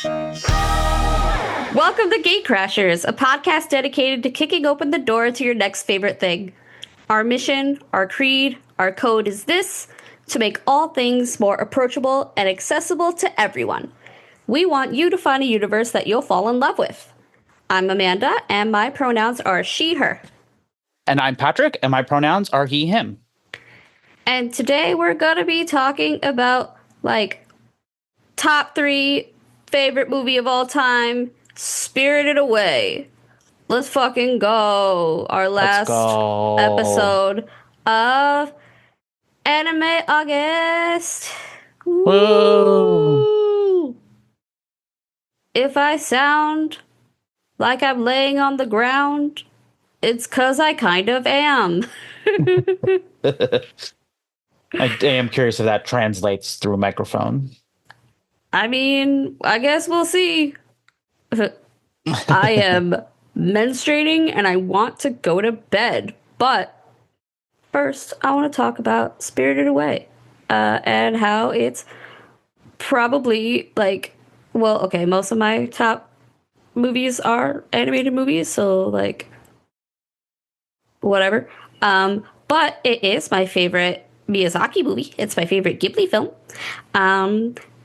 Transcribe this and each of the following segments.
Welcome to Gatecrashers, a podcast dedicated to kicking open the door to your next favorite thing. Our mission, our creed, our code is this: to make all things more approachable and accessible to everyone. We want you to find a universe that you'll fall in love with. I'm Amanda, and my pronouns are she, her. And I'm Patrick, and my pronouns are he, him. And today we're going to be talking about, top 3 favorite movie of all time, Spirited Away. Let's fucking go. Our last episode of Anime August. Woo! If I sound like I'm laying on the ground, it's 'cause I kind of am. I am curious if that translates through a microphone. I mean, I guess we'll see. I am menstruating and I want to go to bed. But first, I want to talk about Spirited Away and how it's probably most of my top movies are animated movies, so whatever. But it is my favorite Miyazaki movie. It's my favorite Ghibli film.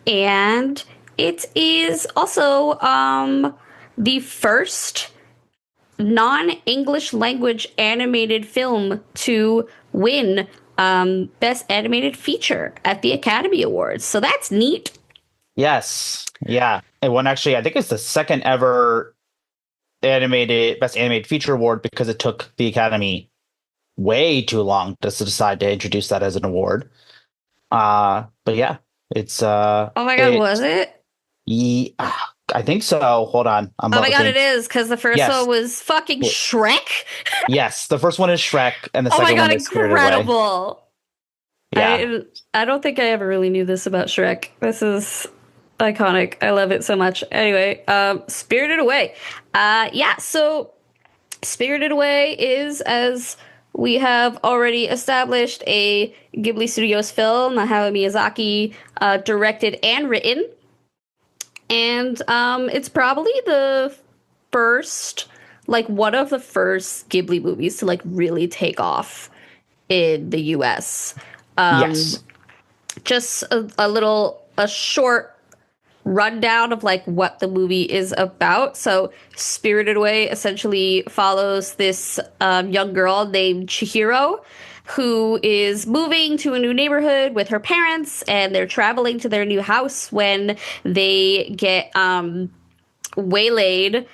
And it is also the first non-English language animated film to win Best Animated Feature at the Academy Awards. So that's neat. Yes. Yeah. It won, actually, I think it's the second ever Best Animated Feature award, because it took the Academy way too long to decide to introduce that as an award. But yeah, it's oh my god, was it? Yeah, I think so. Hold on. Oh my god, it is, because the first one was fucking Shrek. Yes, the first one is Shrek, and the second one is Spirited Away. Incredible. Yeah. I don't think I ever really knew this about Shrek. This is iconic. I love it so much. Anyway, Spirited Away. So Spirited Away is, as we have already established, a Ghibli Studios film that Hayao Miyazaki directed and written. And it's probably the first, one of the first Ghibli movies to, really take off in the US. Yes. Just a short rundown of, what the movie is about. So Spirited Away essentially follows this young girl named Chihiro, who is moving to a new neighborhood with her parents, and they're traveling to their new house when they get waylaid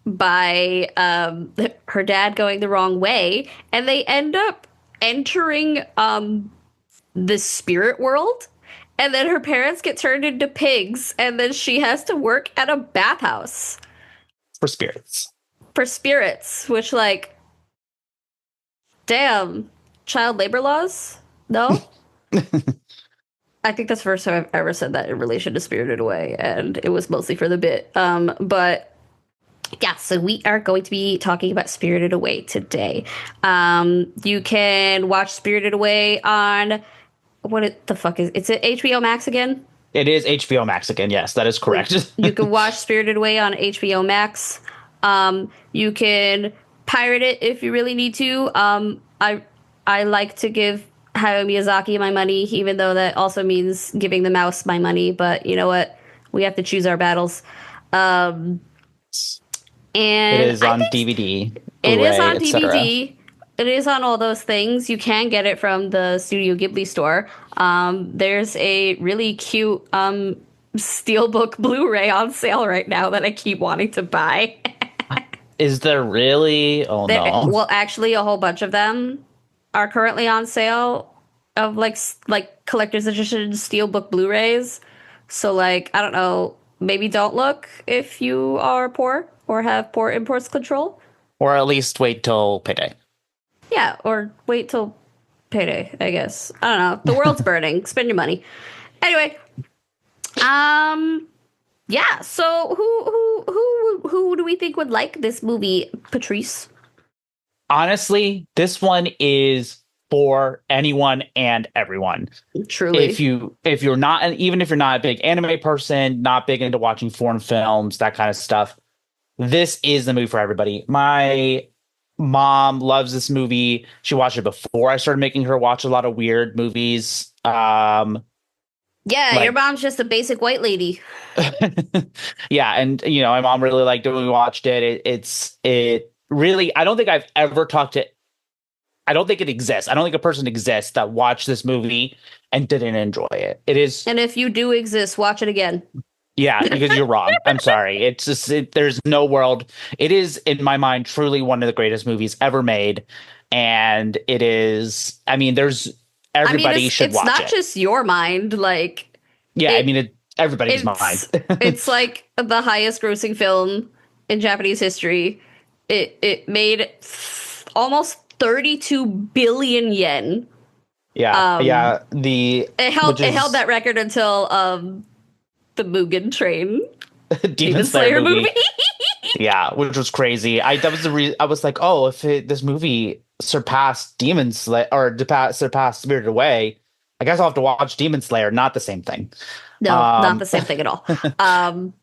by her dad going the wrong way, and they end up entering the spirit world, and then her parents get turned into pigs, and then she has to work at a bathhouse For spirits, which, damn. Child labor laws? No? I think that's the first time I've ever said that in relation to Spirited Away, and it was mostly for the bit. But yeah, so we are going to be talking about Spirited Away today. You can watch Spirited Away on the fuck is it HBO Max again? It is HBO Max again. Yes, that is correct. You can watch Spirited Away on HBO Max. You can pirate it if you really need to. I like to give Hayao Miyazaki my money, even though that also means giving the mouse my money. But you know what? We have to choose our battles. And it is on DVD. It is on DVD. It is on all those things. You can get it from the Studio Ghibli store. There's a really cute Steelbook Blu-ray on sale right now that I keep wanting to buy. Is there really? Oh, no. Well, actually, a whole bunch of them are currently on sale of collector's edition Steelbook Blu-rays. So I don't know, maybe don't look if you are poor or have poor impulse control. Or at least wait till payday. Yeah, or wait till payday, I guess. I don't know. The world's burning. Spend your money. Anyway, yeah, so who do we think would like this movie, Patrice? Honestly, this one is for anyone and everyone. Truly. If you're not, and even if you're not a big anime person, not big into watching foreign films, that kind of stuff, this is the movie for everybody. My mom loves this movie. She watched it before I started making her watch a lot of weird movies. Yeah, your Like, mom's just a basic white lady. yeah, and my mom really liked it when we watched it. It really. I don't think I've ever talked to. I don't think it exists. I don't think a person exists that watched this movie and didn't enjoy it. It is. And if you do exist, watch it again. Yeah, because you're wrong. I'm sorry. It's just there's no world. It is, in my mind, truly one of the greatest movies ever made, and it is. I mean, there's I mean, everybody should it's watch not it. just your mind. Like, Yeah, I it, mean, everybody's mind. it's like the highest grossing film in Japanese history. It made almost 32 billion yen. Yeah, Um, yeah. The it held that record until the Mugen Train Demon Slayer movie. Yeah, which was crazy. That was the reason I was like, oh, if this movie surpassed Demon Slayer or surpassed Spirited Away, I guess I'll have to watch Demon Slayer. Not the same thing. No, not the same thing at all.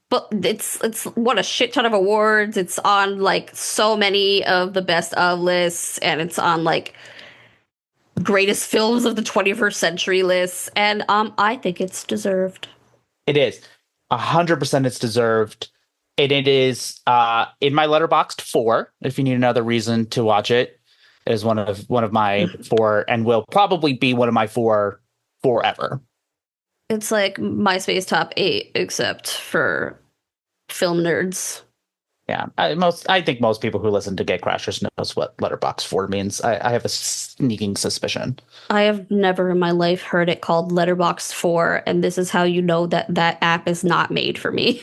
But it's won a shit ton of awards. It's on like so many of the best of lists, and it's on like greatest films of the 21st century lists. And I think it's deserved. It is 100%. It's deserved, and it is in my letterboxed 4. If you need another reason to watch it, it is one of my 4, and will probably be one of my 4 forever. It's like MySpace top 8, except for film nerds. Yeah, I think most people who listen to Gate Crashers knows what letterbox 4 means. I have a sneaking suspicion. I have never in my life heard it called Letterboxd 4, and this is how you know that that app is not made for me.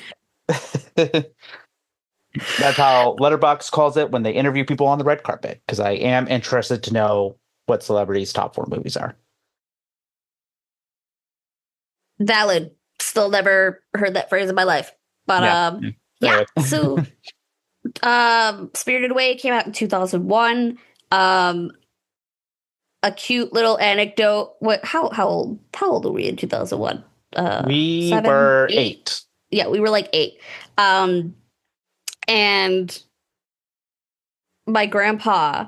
That's how Letterbox calls it when they interview people on the red carpet, because I am interested to know what celebrities' top 4 movies are. Valid. Still never heard that phrase in my life. But yeah. So Spirited Away came out in 2001. A cute little anecdote. How old were we in 2001? We 7, were 8. Yeah, we were like 8. And my grandpa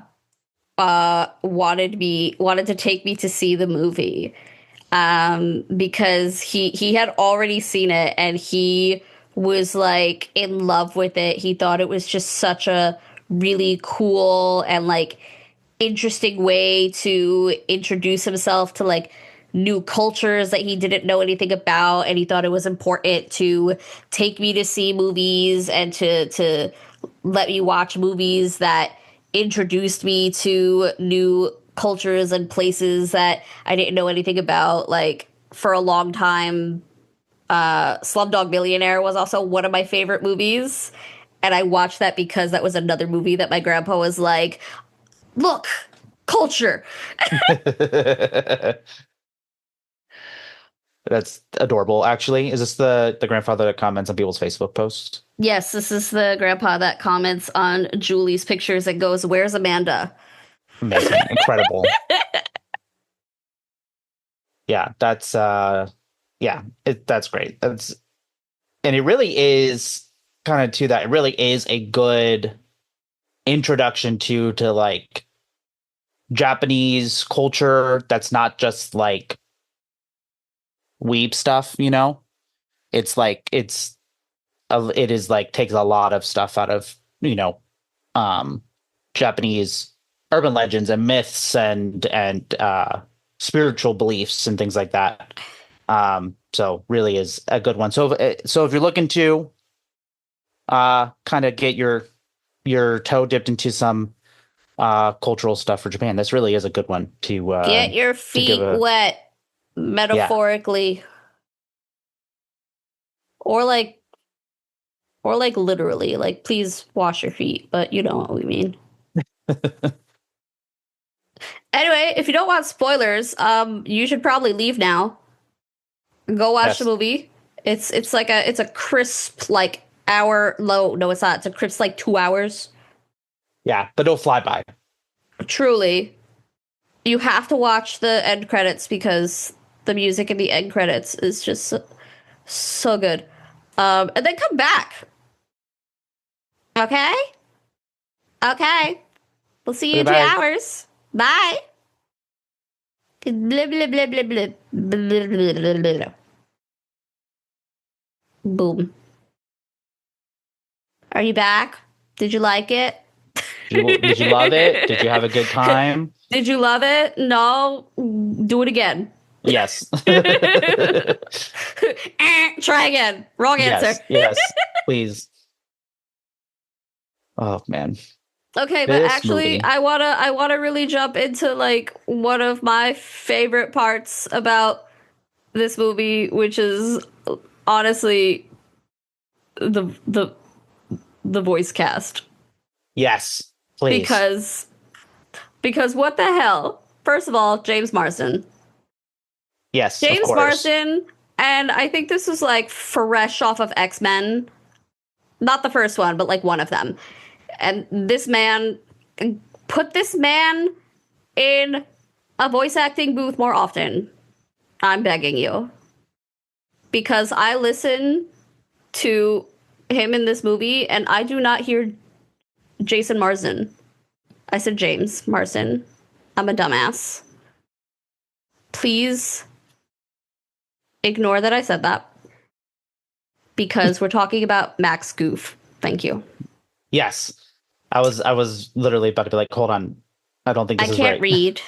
wanted to take me to see the movie because he had already seen it and he was like in love with it. He thought it was just such a really cool and like interesting way to introduce himself to like new cultures that he didn't know anything about, and he thought it was important to take me to see movies and to let me watch movies that introduced me to new cultures and places that I didn't know anything about. Like for a long time, Slumdog Millionaire was also one of my favorite movies, and I watched that because that was another movie that my grandpa was like, look, culture. That's adorable, actually. Is this the grandfather that comments on people's Facebook posts? Yes, this is the grandpa that comments on Julie's pictures and goes, "Where's Amanda?" Amazing. Incredible. Yeah, that's that's great. And it really is kind of to that. It really is a good introduction to like Japanese culture that's not just like weeb stuff, It's like it is like takes a lot of stuff out of, Japanese urban legends and myths and spiritual beliefs and things like that. So really is a good one. So if you're looking to kind of get your toe dipped into some cultural stuff for Japan, this really is a good one to get your feet wet, metaphorically, or like literally. Like, please wash your feet, but you know what we mean. Anyway, if you don't want spoilers, you should probably leave now. Go watch the movie. It's like it's a crisp like hour. No, it's not. It's a crisp like 2 hours. Yeah, but it'll fly by. Truly. You have to watch the end credits because the music in the end credits is just so good. And then come back. Okay? Okay. We'll see you Okay, in two bye. hours. Bye. Blah, blah, blah, blah, blah. Blah, blah, blah, blah, blah. Boom. Are you back? Did you like it? Did you love it? Did you have a good time? Did you love it? No. Do it again. Yes. Try again. Wrong answer. Yes. Please. Oh man. Okay, but This actually movie. I wanna really jump into like one of my favorite parts about this movie, which is honestly the the the voice cast. Yes. Please. Because what the hell? First of all, James Marsden. Yes, of James course. Marsden, and I think this was like fresh off of X-Men. Not the first one, but like one of them. And this man, put this man in a voice acting booth more often. I'm begging you. Because I listen to him in this movie and I do not hear Jason Marsden. I said James Marsden. I'm a dumbass. Please ignore that I said that. Because we're talking about Max Goof. Thank you. Yes. I was literally about to be like, hold on. I don't think I this is can't right. read.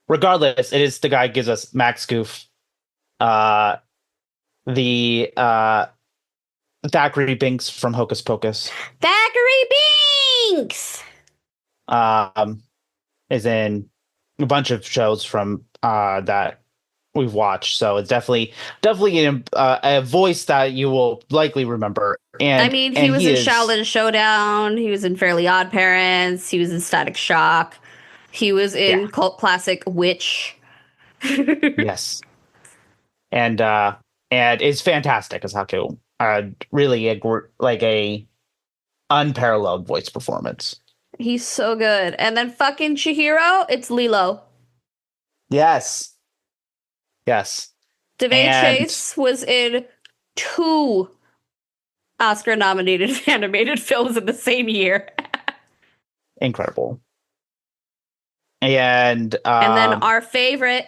Regardless, it is the guy who gives us Max Goof. The Thackeray Binks from Hocus Pocus. Thackeray Binks! Um is in a bunch of shows from that we've watched. So it's definitely a voice that you will likely remember. I And mean, he and was he in is Shaolin Showdown. He was in Fairly Odd Parents. He was in Static Shock. He was yeah, in cult classic Witch. yes. And is fantastic as Haku. Really like a unparalleled voice performance. He's so good. And then fucking Chihiro, it's Lilo. Yes. Yes. Devane And Chase was in 2 Oscar nominated animated films in the same year. incredible. And And then our favorite,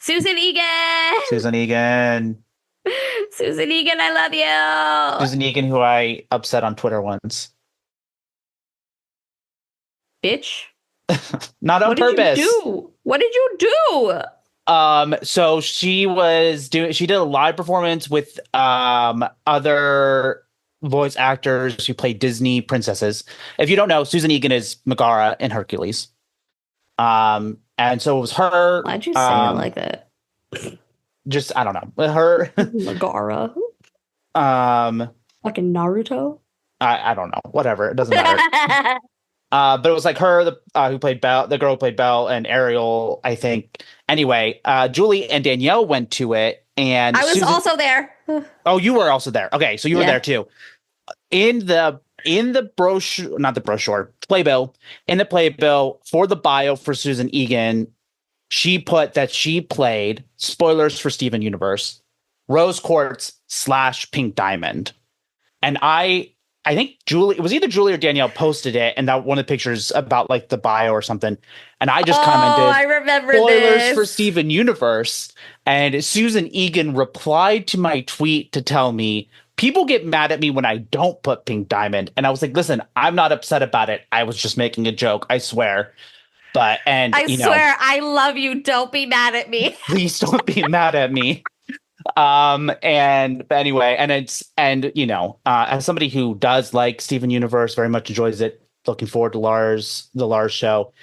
Susan Egan. Susan Egan. Susan Egan, I love you. Susan Egan, who I upset on Twitter once. Bitch. Not on What did you purpose. do? What did you do? So she did a live performance with other voice actors who played Disney princesses. If you don't know, Susan Egan is Megara in Hercules. And so it was her. Why'd you say it like that? Just I don't know. Her Megara. Like Fucking Naruto. I don't know. Whatever. It doesn't matter. But it was like her, who played Belle, the girl who played Belle, and Ariel, I think. Anyway, Julie and Danielle went to it, and I was Susan, also there. oh, you were also there. Okay, so you were Yeah. there too. In the brochure, not the brochure, playbill, in the playbill for the bio for Susan Egan, she put that she played, spoilers for Steven Universe, Rose Quartz / Pink Diamond. And I think Julie, it was either Julie or Danielle posted it, and that one of the pictures about like the bio or something. And I just commented, I remember spoilers this. for Steven Universe. And Susan Egan replied to my tweet to tell me, people get mad at me when I don't put Pink Diamond. And I was like, listen, I'm not upset about it. I was just making a joke, I swear. But, and I swear, I love you. Don't be mad at me. please don't be mad at me. But anyway, and as somebody who does like Steven Universe, very much enjoys it, looking forward to the Lars show.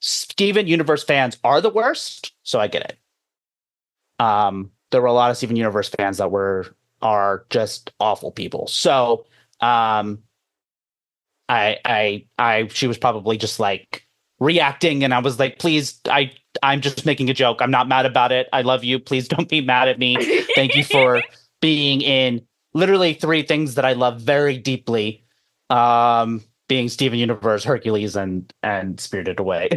Steven Universe fans are the worst, so I get it. There were a lot of Steven Universe fans that are just awful people. So she was probably just like reacting, and I was like, please, I'm just making a joke. I'm not mad about it. I love you. Please don't be mad at me. Thank you for being in literally 3 things that I love very deeply. being Steven Universe, Hercules, and Spirited Away.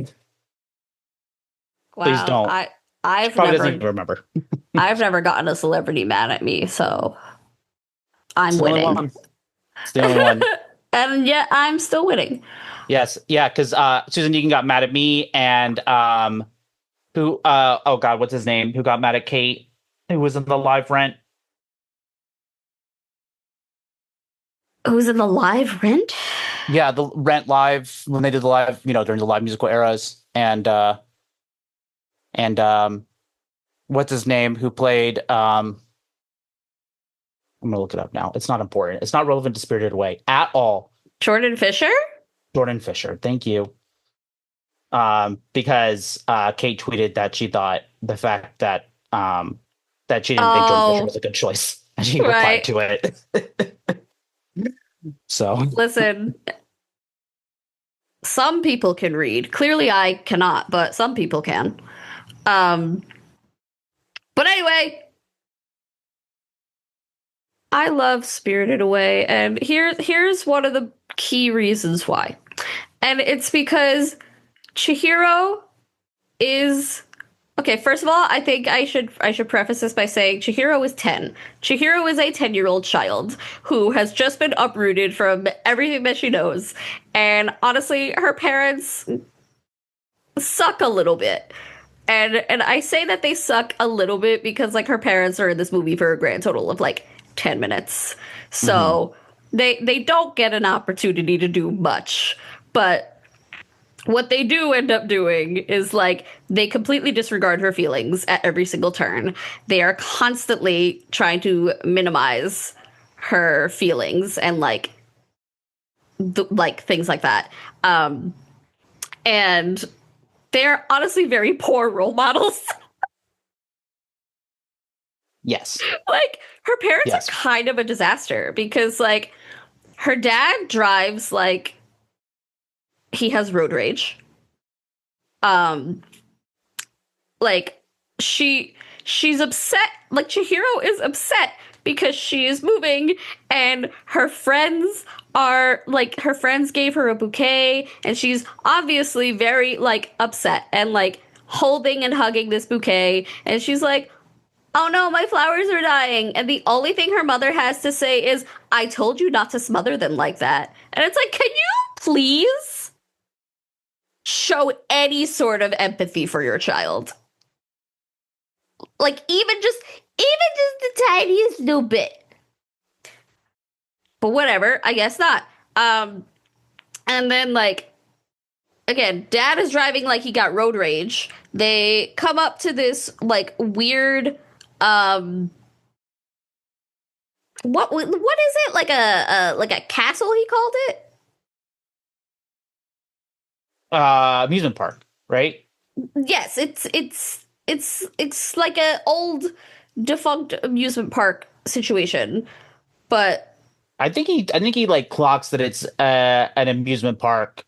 Please Wow, don't. She I've probably doesn't never even remember. I've never gotten a celebrity mad at me, so It's I'm the only winning. one. It's the only one. And yet I'm still winning. Yes, yeah, because Susan Egan got mad at me, and who oh God, what's his name? Who got mad at Kate? Who was in the live Rent? Who's in the live rent? Yeah, the Rent live when they did the live, during the live musical eras, and what's his name? Who played I'm gonna look it up now. It's not important. It's not relevant to Spirited Away at all. Jordan Fisher? Jordan Fisher. Thank you. Because Kate tweeted that she thought the fact that she didn't think Jordan Fisher Oh, was a good choice, and she replied right. to it. So Listen, some people can read. Clearly I cannot, but some people can. Um but anyway, I love Spirited Away, and here's one of the key reasons why. And it's because Chihiro is okay. First of all, I think I should preface this by saying Chihiro is 10. Chihiro is a 10-year-old child who has just been uprooted from everything that she knows, and honestly, her parents suck a little bit. And I say that they suck a little bit because like her parents are in this movie for a grand total of like 10 minutes. mhm. So they don't get an opportunity to do much. But what they do end up doing is like they completely disregard her feelings at every single turn. They are constantly trying to minimize her feelings and like things like that. And they're honestly very poor role models. Yes, Like her parents are yes. kind of a disaster because like her dad drives like he has road rage. Um like she's upset, like Chihiro is upset because she is moving and her friends gave her a bouquet and she's obviously very like upset and like holding and hugging this bouquet and she's like, oh no, my flowers are dying. And the only thing her mother has to say is, I told you not to smother them like that. And it's like, can you please show any sort of empathy for your child? Like even just the tiniest little bit. But whatever, I guess not. And then like again, dad is driving like he got road rage. They come up to this like weird um what is it? Like a castle he called it? Amusement park, right? Yes, it's like a old defunct amusement park situation. But I think he like clocks that it's an amusement park,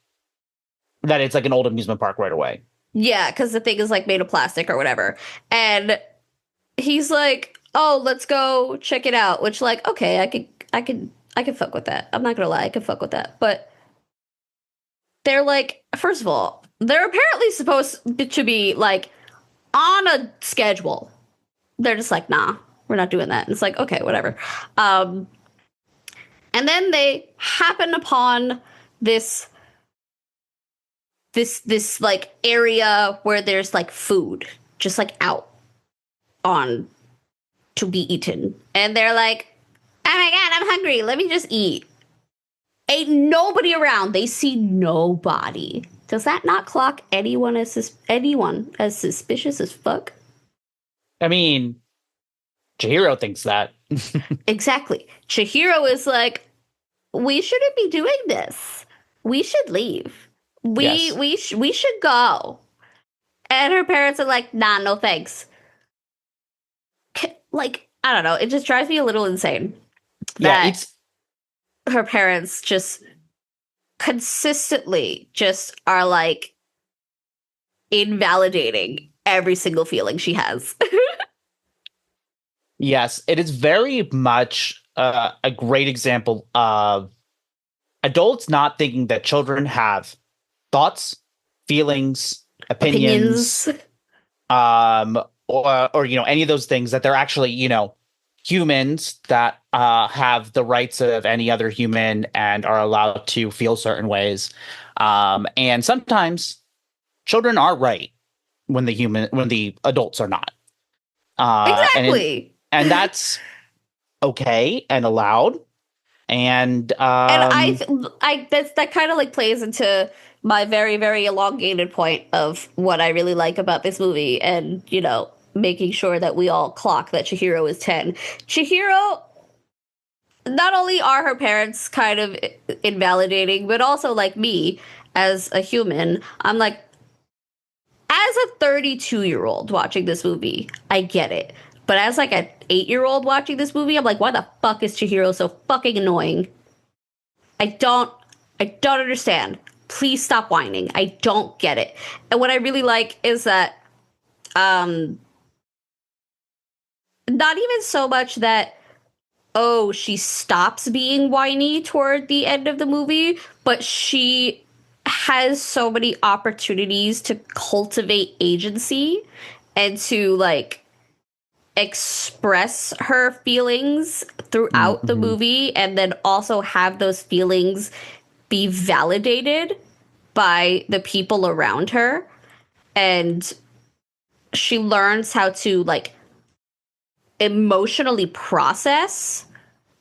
that it's like an old amusement park right away. yeah, because the thing is like made of plastic or whatever. And he's like, "Oh, let's go check it out." Which, like, okay, I could fuck with that. I'm not gonna lie, I could fuck with that. But they're like, first of all, they're apparently supposed to be like on a schedule. They're just like, nah, we're not doing that. And it's like, okay, whatever. Um, and then they happen upon this this like area where there's like food just like out on to be eaten. And they're like, oh my god, I'm hungry. Let me just eat. Ain't nobody around. They see nobody. Does that not clock anyone as suspicious as fuck? I mean, Chihiro thinks that. Exactly. Chihiro is like, we shouldn't be doing this. We should leave. Yes. We should go. And her parents are like, nah, no thanks. Like, I don't know. It just drives me a little insane Yeah, that it's her parents just consistently just are like invalidating every single feeling she has. yes, it is very much a great example of adults not thinking that children have thoughts, feelings, opinions, Opinions. um, or any of those things, that they're actually humans that have the rights of any other human and are allowed to feel certain ways. And sometimes children are right when the adults are not. Uh, and in, Exactly. and that's okay and allowed. And And that kind of like plays into my very, very elongated point of what I really like about this movie, and making sure that we all clock that Chihiro is 10. Chihiro, not only are her parents kind of invalidating, but also like me as a human, I'm like, as a 32-year-old watching this movie, I get it. But as like an 8-year-old watching this movie, I'm like, why the fuck is Chihiro so fucking annoying? I don't understand. Please stop whining. I don't get it. And what I really like is that not even so much that she stops being whiny toward the end of the movie, but she has so many opportunities to cultivate agency and to like express her feelings throughout the Mhm. movie, and then also have those feelings be validated by the people around her. And she learns how to like emotionally process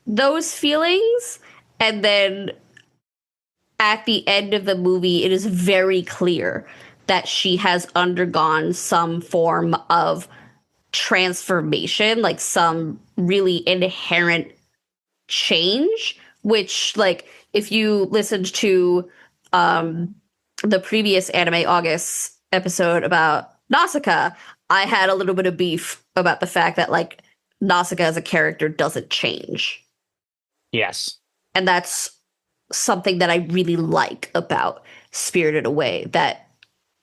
those feelings. And then at the end of the movie, it is very clear that she has undergone some form of transformation, like some really inherent change, which, like, if you listened to um the previous Anime August episode about Nausicaa, I had a little bit of beef about the fact that like Nausicaa as a character doesn't change. Yes. And that's something that I really like about Spirited Away, that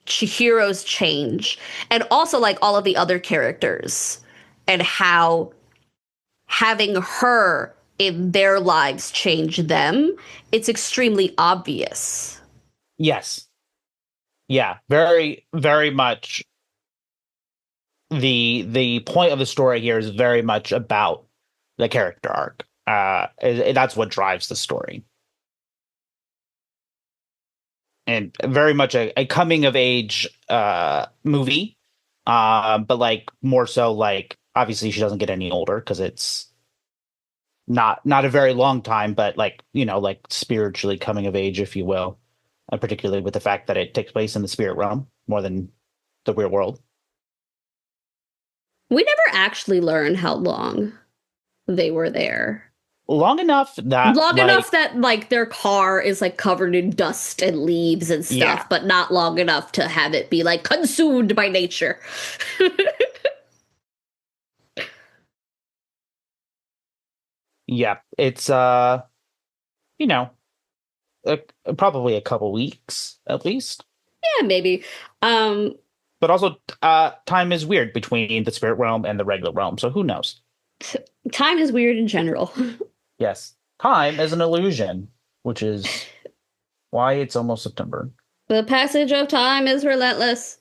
Chihiro's change, and also like all of the other characters, and how having her in their lives change them, it's extremely obvious. Yes. Yeah. Very, very much. The point of the story here is very much about the character arc. That's what drives the story, and very much a coming of age movie. But like more so, like obviously she doesn't get any older because it's not a very long time, but like like spiritually coming of age, if you will, and particularly with the fact that it takes place in the spirit realm more than the real world. We never actually learn how long they were there. Long enough that Long enough like that like their car is like covered in dust and leaves and yeah, stuff, but not long enough to have it be like consumed by nature. yeah, it's you know uh, probably a couple weeks at least. Yeah, maybe. Um But also, time is weird between the spirit realm and the regular realm, so who knows? Time is weird in general. Yes, time is an illusion, which is why it's almost September. The passage of time is relentless.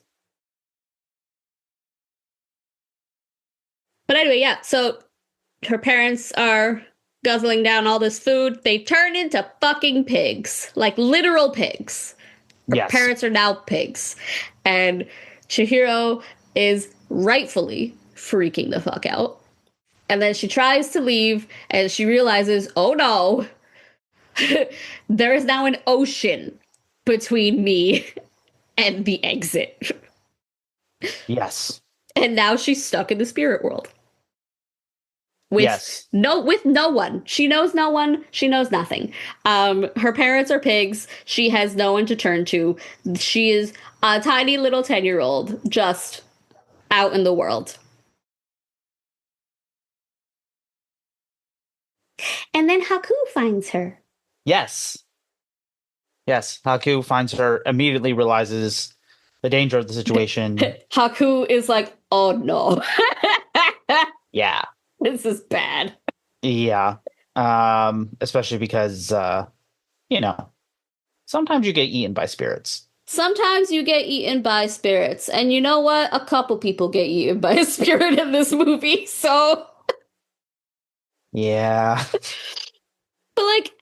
But anyway, yeah, so her parents are guzzling down all this food. They turn into fucking pigs, like literal pigs. Her Yes, parents are now pigs. And Chihiro is rightfully freaking the fuck out. And then she tries to leave and she realizes, oh no, there is now an ocean between me and the exit. yes, And now she's stuck in the spirit world. with yes, with no one. She knows no one. She knows nothing. Her parents are pigs. She has no one to turn to. She is a tiny little 10-year-old just out in the world. And then Haku finds her. yes, yes. Haku finds her, immediately realizes the danger of the situation. Haku is like, oh no. Yeah, This is bad. yeah. Especially because you know, sometimes you get eaten by spirits. Sometimes you get eaten by spirits, and you know what? A couple people get eaten by a spirit in this movie. So, Yeah. but like,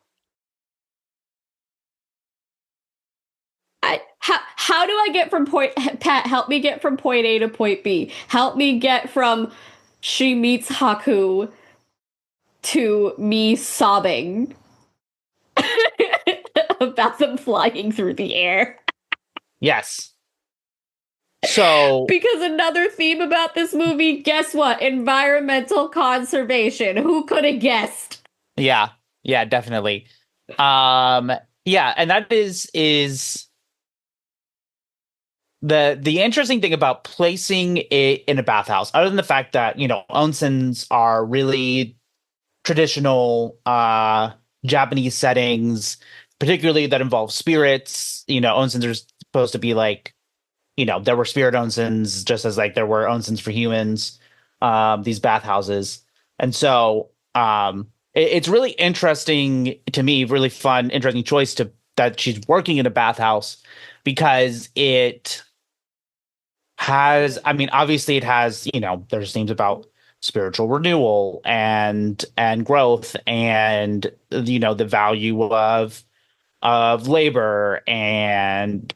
how do I get from point Pat, help me get from point A to point B. Help me get from she meets Haku to me sobbing about them flying through the air. Yes. So, Because another theme about this movie, guess what? Environmental conservation. Who could have guessed? yeah. Yeah, definitely. Um, yeah, and that is the interesting thing about placing it in a bathhouse, other than the fact that, onsens are really traditional Japanese settings, particularly that involve spirits. Onsens are supposed to be like, there were spirit onsens just as like there were onsens for humans, these bathhouses. And so it's really interesting to me, really fun, interesting choice to that she's working in a bathhouse because it has, I mean, obviously it has, there's themes about spiritual renewal and growth and the value of labor and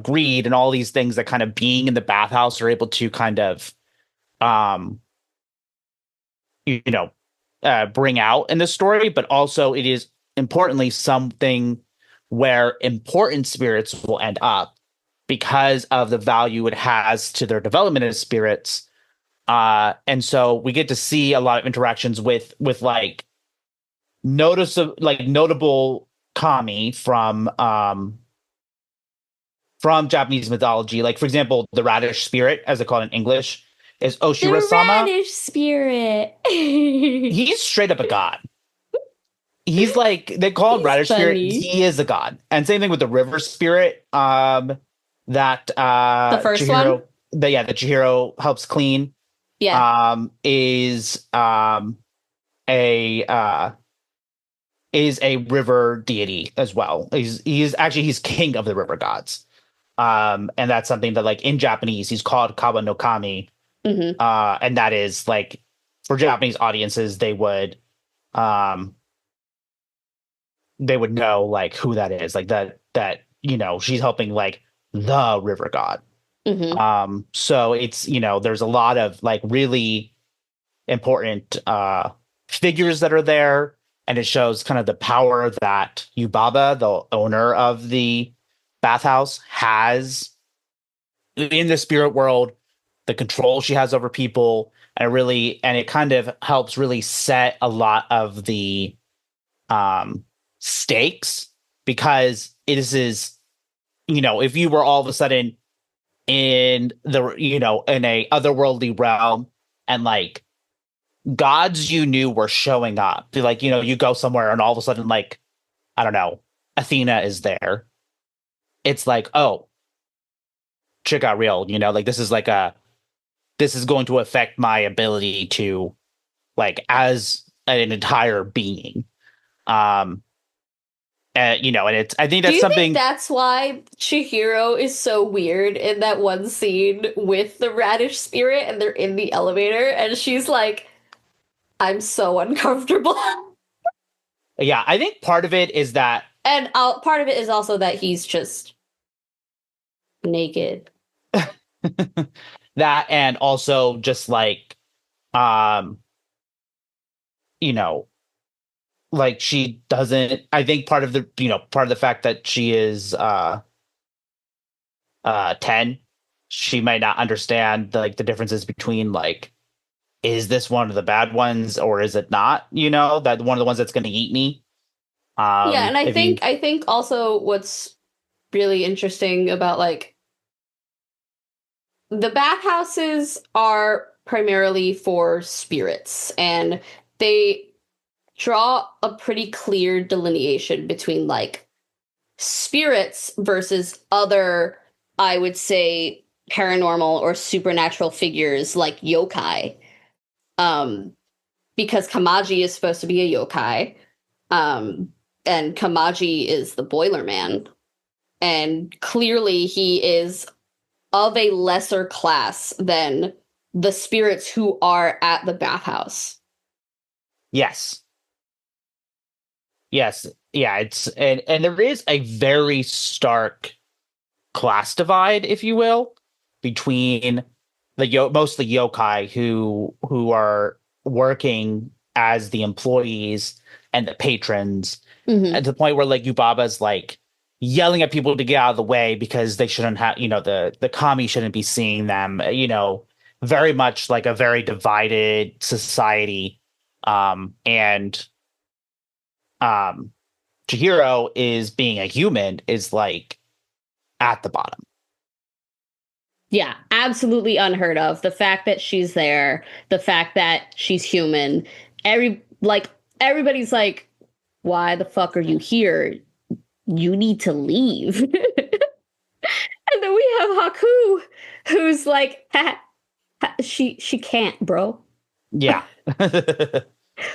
greed and all these things that kind of being in the bathhouse are able to kind of um you know bring out in the story, but also it is importantly something where important spirits will end up because of the value it has to their development as spirits. And so we get to see a lot of interactions with like notable kami from Japanese mythology. Like, for example, the radish spirit, as they call it in English, is The Oshira-sama. radish spirit. He's He's straight up a god. He's like, they call him radish spirit. funny. He is a god. And same thing with the river spirit, that The first one? Chihiro, that Chihiro helps clean, Yeah. is a is a river deity as well. He's king of the river gods. And that's something that, like, in Japanese he's called Kawa no Kami. Mm-hmm. And that is like, for Japanese audiences, um they would know like who that is, like that she's helping like the river god. Mm-hmm. So it's, there's a lot of like really important figures that are there, and it shows kind of the power that Yubaba, the owner of the bathhouse, has in the spirit world, the control she has over people, and it kind of helps really set a lot of the stakes, because if you were all of a sudden in in a otherworldly realm, and like gods you knew were showing up, like, you go somewhere and all of a sudden, like, I don't know, Athena is there. It's like, oh, shit got real, like this is going to affect my ability to, like, as an entire being. um and it's, I think Do that's you think something. that's why Chihiro is so weird in that one scene with the radish spirit and they're in the elevator and she's like, I'm so uncomfortable? Yeah, I think part of it is that. And part of it is also that he's just naked. That, and also just like, um you know like, she doesn't, I think part of the fact that she is 10, she might not understand the differences between, like, is this one of the bad ones or is it not, that one of the ones that's going to eat me. Yeah, and I If you think I think also what's really interesting about like the bathhouses are primarily for spirits and they draw a pretty clear delineation between like spirits versus other, I would say, paranormal or supernatural figures like yokai. Um, because Kamaji is supposed to be a yokai. Um, and Kamaji is the boiler man. And clearly he is of a lesser class than the spirits who are at the bathhouse. Yes. Yes. Yeah, it's and there is a very stark class divide, if you will, between mostly yokai who are working as the employees and the patrons, Mm-hmm. at the point where like Yubaba's like yelling at people to get out of the way because they shouldn't have, the kami shouldn't be seeing them, very much like a very divided society. And um Chihiro is being a human is like at the bottom. Yeah, absolutely unheard of. The fact that she's there, the fact that she's human, everybody's like, why the fuck are you here? You need to leave. And then we have Haku, who's like, she can't, bro. Yeah.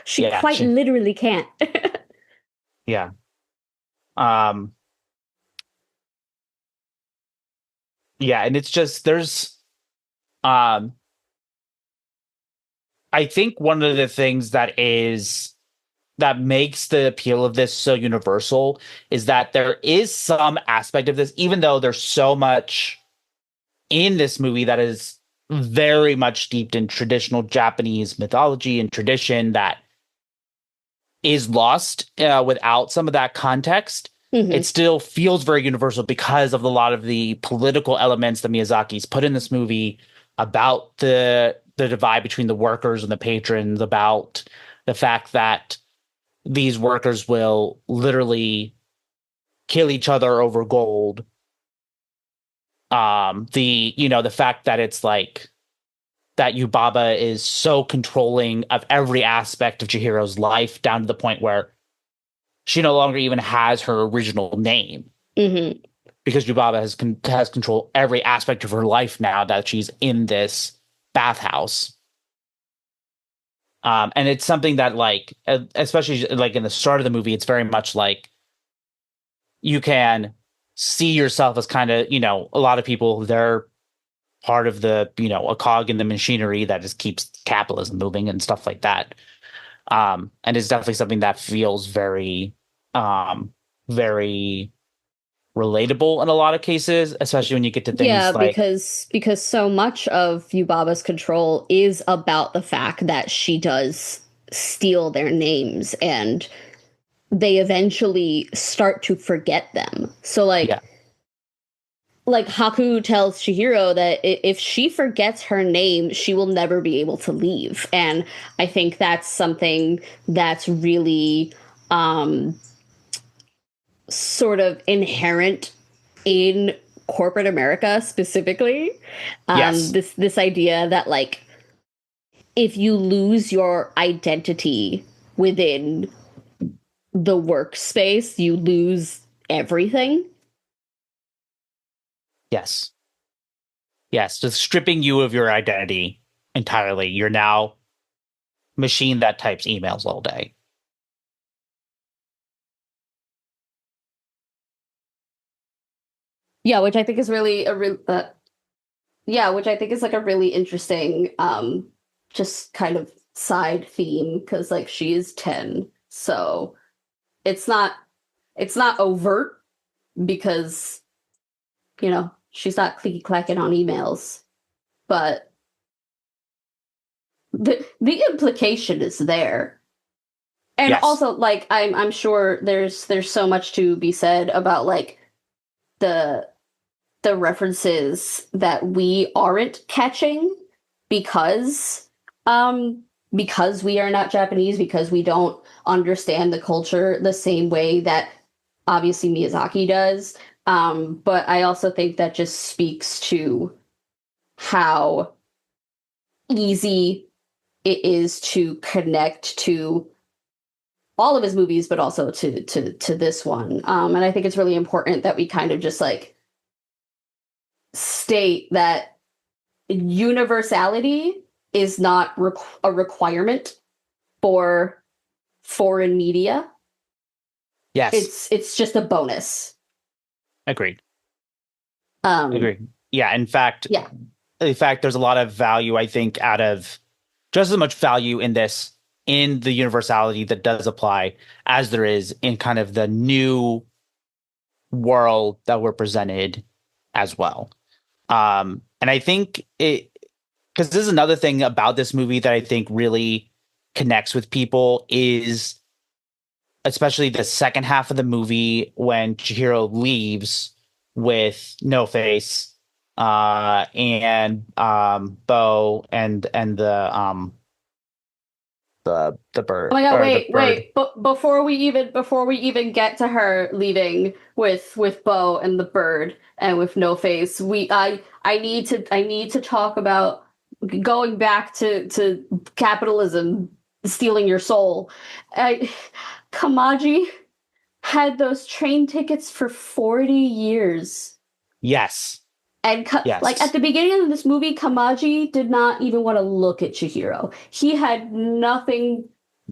She Yeah. quite literally can't. Yeah. Um, yeah, and it's just um I think one of the things that makes the appeal of this so universal is that there is some aspect of this, even though there's so much in this movie that is very much steeped in traditional Japanese mythology and tradition that is lost without some of that context. It Mm-hmm. still feels very universal because of a lot of the political elements that Miyazaki's put in this movie about the divide between the workers and the patrons, about the fact that these workers will literally kill each other over gold. The fact that it's like that Yubaba is so controlling of every aspect of Chihiro's life, down to the point where she no longer even has her original name, Mm-hmm. because Yubaba has control every aspect of her life now that she's in this bathhouse. And it's something that, like, especially like in the start of the movie, it's very much like you can see yourself as kind of, a lot of people, they're part of a cog in the machinery that just keeps capitalism moving and stuff like that. And it's definitely something that feels very relatable in a lot of cases, especially when you get to Yeah, things like, because so much of Yubaba's control is about the fact that she does steal their names and they eventually start to forget them. So yeah, like Haku tells Chihiro that if she forgets her name, she will never be able to leave. And I think that's something that's really sort of inherent in corporate America specifically. yes, This idea that like if you lose your identity within the workspace, you lose everything. yes, yes, just stripping you of your identity entirely. You're now machine that types emails all day. Yeah, which I think is really yeah, which I think is like a really interesting just kind of side theme because like she is 10. So it's not it's not overt because she's not clicky clacking on emails, but the implication is there. And Yes, also like I'm sure there's so much to be said about like the the references that we aren't catching because because we are not Japanese, because we don't understand the culture the same way that obviously Miyazaki does. But I also think that just speaks to how easy it is to connect to all of his movies, but also to this one. And I think it's really important that we kind of just like state that universality is not a requirement for foreign media. Yes. It's just a bonus. Agreed. Um, Agreed. Yeah. yeah, In fact, there's a lot of value, I think, out of just as much value in this, in the universality that does apply as there is in kind of the new world that we're presented as well. And I think it, because this is another thing about this movie that I think really connects with people is especially the second half of the movie when Chihiro leaves with No Face and Bo and the oh bird my god, or the wait, bird. wait. But before we even get to her leaving with Bo and the bird and with No Face, I need to talk about going back to capitalism stealing your soul. I, Kamaji had those train tickets for 40 years. Yes. And like at Yes. the beginning of this movie, Kamaji did not even want to look at Chihiro. He had nothing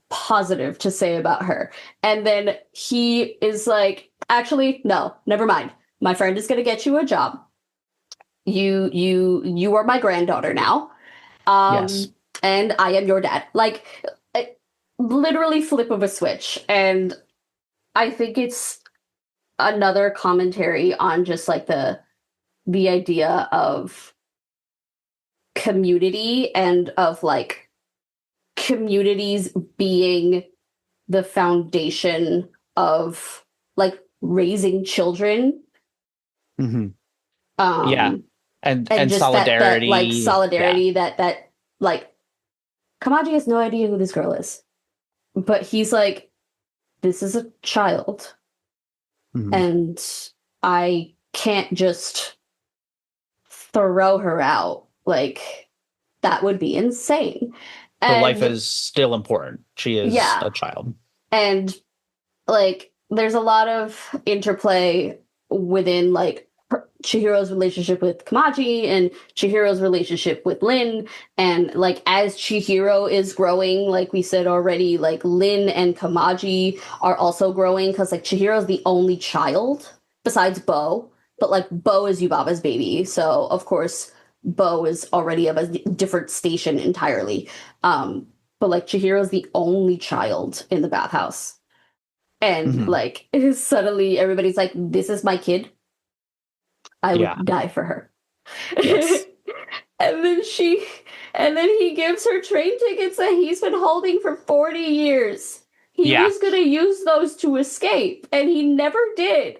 positive to say about her. And then he is like, actually, no, never mind. My friend is going to get you a job. You are my granddaughter now. Yes. Um, and I am your dad. Like, literally flip of a switch. And I think it's another commentary on just like the idea of community and of like communities being the foundation of like raising children. Hmm. Yeah. um and And just that like solidarity. Yeah. solidarity that like Kamaji has no idea who this girl is, but he's like, this is a child Hmm. and I can't just throw her out. Like, that would be insane. Her life And is still important. She is yeah, a child. and like there's a lot of interplay within like Chihiro's relationship with Kamaji and Chihiro's relationship with Lin. And like as Chihiro is growing, like we said already, like Lin and Kamaji are also growing because like Chihiro's the only child besides Bo, but like Bo is Yubaba's baby. So of course Bo is already of a different station entirely. But like Chihiro's the only child in the bathhouse. And Hmm. like suddenly everybody's like, this is my kid. I Yeah. would die for her. Yes. and then she and then he gives her train tickets that he's been holding for 40 years. He Yeah. was gonna use those to escape, and he never did.